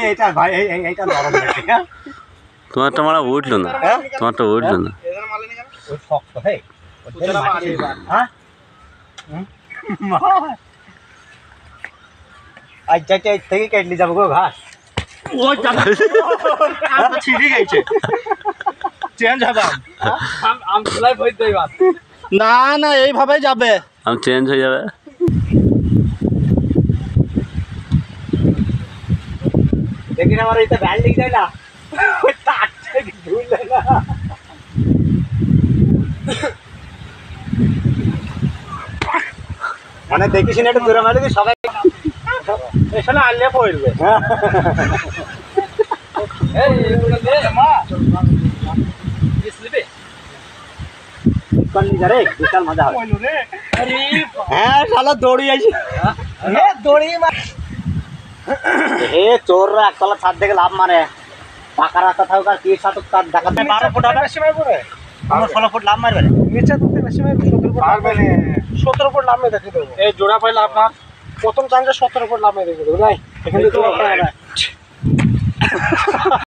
এইটা ভাই এইটা নরম দেখে হ্যাঁ তোমারটা মারা উঠলো না, তোমারটা উঠলো না। ওই শক্ত হে হ্যাঁ আজ যাইতে থেকে কেটলি যাবো গো ঘাস ওই আম তো ছিঁড়ে গেছে, চেঞ্জ হবে আম চলাই বই দেই বাত না না এইভাবেই যাবে, আম চেঞ্জ হয়ে যাবে। দেখি না আমার এটা ব্যান্ড লিখ যায় না ওই তারটা ঝুললে না মানে দেখিস না একটু দূরে মারলে কি সবাই এখানে আনলে পড়বে। এই এগুলো দে মা ইসলিবে কোন যারে বিশাল মজা হবে কইলো রে। আরে হ্যাঁ শালা দৌড়ি আইছি এ দড়ি মার এ চোররা একতলা ছাদ থেকে লাভ মারে পাকা রাস্তা থাকুক আর কি সাথে তার ডাকাত 12 ফুট হবে বেশি মারবে আমার 16 ফুট লাভ মারবে নিচে তুলতে বেশি মারবে 17 ফুট মারবে না 17 ফুট লাভ দেখে দেবো এই জোড়া পাইলে আপনার প্রথম চান্সে 17 ফুট লাভ দেখে দেবো নাই এখানে তো